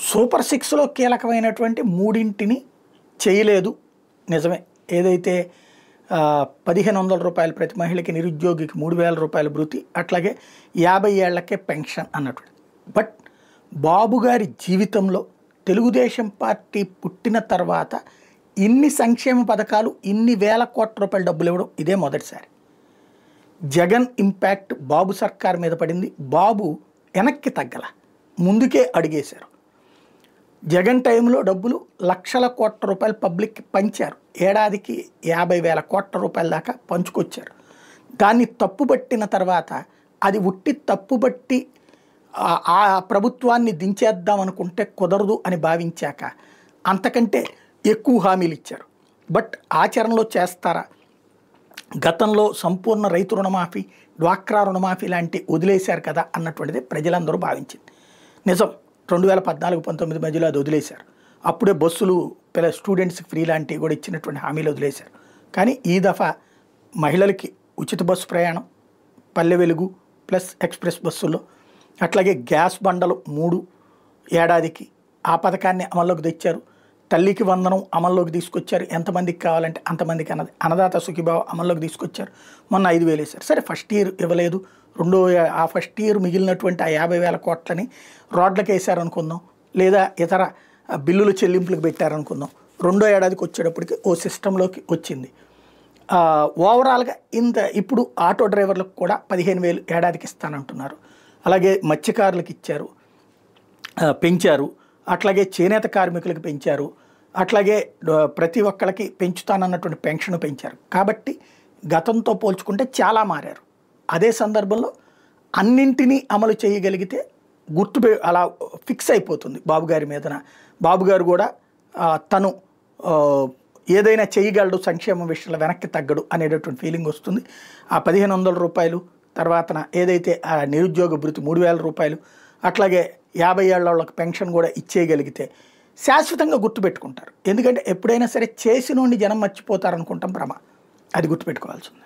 Super సిక్స్లో కీలకమైనటువంటి మూడింటిని చేయలేదు నిజమే. ఏదైతే 1500 రూపాయలు ప్రతి మహిళకి, నిరుద్యోగికి 3000 రూపాయలు భృతి, అట్లాగే 50 ఏళ్లకే పెన్షన్ అన్నట్టు. బట్ బాబు గారి జీవితంలో తెలుగుదేశం పార్టీ పుట్టిన తర్వాత ఇన్ని సంక్షేమ పథకాలు, ఇన్ని వేల కోట్ల రూపాయల డబ్బులు ఇవ్వడం ఇదే మొదటిసారి. జగన్ ఇంపాక్ట్ బాబు సర్కార్ మీద పడింది. బాబు వెనక్కి తగ్గల, ముందుకే అడిగేశారు. జగన్ టైంలో డబ్బులు లక్షల కోట్ల రూపాయలు పబ్లిక్కి పంచారు. ఏడాదికి 50,000 కోట్ల రూపాయల దాకా పంచుకొచ్చారు. దాన్ని తప్పుబట్టిన తర్వాత అది ఉట్టి తప్పుబట్టి ఆ ప్రభుత్వాన్ని దించేద్దాం అనుకుంటే కుదరదు అని భావించాక అంతకంటే ఎక్కువ హామీలు ఇచ్చారు. బట్ ఆచరణలో చేస్తారా? గతంలో సంపూర్ణ రైతు రుణమాఫీ, డ్వాక్రా రుణమాఫీ లాంటి వదిలేశారు కదా అన్నటువంటిది ప్రజలందరూ భావించింది. నిజం, 2014-19 మధ్యలో అది వదిలేశారు. అప్పుడే బస్సులు స్టూడెంట్స్కి ఫ్రీ లాంటివి కూడా ఇచ్చినటువంటి హామీలు వదిలేశారు. కానీ ఈ దఫా మహిళలకి ఉచిత బస్సు ప్రయాణం, పల్లె వెలుగు ప్లస్ ఎక్స్ప్రెస్ బస్సుల్లో, అట్లాగే గ్యాస్ బండలు 3 ఏడాదికి ఆ పథకాన్ని అమల్లోకి తెచ్చారు. తల్లికి వందనం అమల్లోకి తీసుకొచ్చారు. ఎంతమందికి కావాలంటే అంతమందికి అన్నదాత సుఖీభావ అమల్లోకి తీసుకొచ్చారు. మొన్న 5,000 వేశారు. సరే, ఫస్ట్ ఇయర్ ఇవ్వలేదు, ఆ ఫస్ట్ ఇయర్ మిగిలినటువంటి ఆ 50,000 కోట్లని రోడ్లకు వేశారనుకుందాం, లేదా ఇతర బిల్లుల చెల్లింపులకు పెట్టారనుకుందాం. రెండో ఏడాదికి వచ్చేటప్పటికి ఓ సిస్టంలోకి వచ్చింది. ఓవరాల్గా ఇప్పుడు ఆటో డ్రైవర్లకు కూడా 15,000 ఏడాదికి ఇస్తానంటున్నారు. అలాగే మత్స్యకారులకు ఇచ్చారు, పెంచారు. అట్లాగే చేనేత కార్మికులకు పెంచారు. అట్లాగే ప్రతి ఒక్కరికి పెంచుతానన్నటువంటి పెన్షన్ పెంచారు. కాబట్టి గతంతో పోల్చుకుంటే చాలా మారారు. అదే సందర్భంలో అన్నింటినీ అమలు చేయగలిగితే అలా ఫిక్స్ అయిపోతుంది బాబు గారి మీదన. బాబు గారు కూడా తను ఏదైనా చేయగలడు, సంక్షేమ విషయంలో వెనక్కి తగ్గడు అనేటటువంటి ఫీలింగ్ వస్తుంది. ఆ 1500 రూపాయలు తర్వాతన ఏదైతే ఆ నిరుద్యోగ భృతి 3000 రూపాయలు, అట్లాగే 50 ఏళ్ల వాళ్ళకి పెన్షన్ కూడా ఇచ్చేయగలిగితే శాశ్వతంగా గుర్తుపెట్టుకుంటారు. ఎందుకంటే ఎప్పుడైనా సరే చేసినోడిని జనం మర్చిపోతారనుకుంటాం, అది గుర్తుపెట్టుకోవాల్సింది.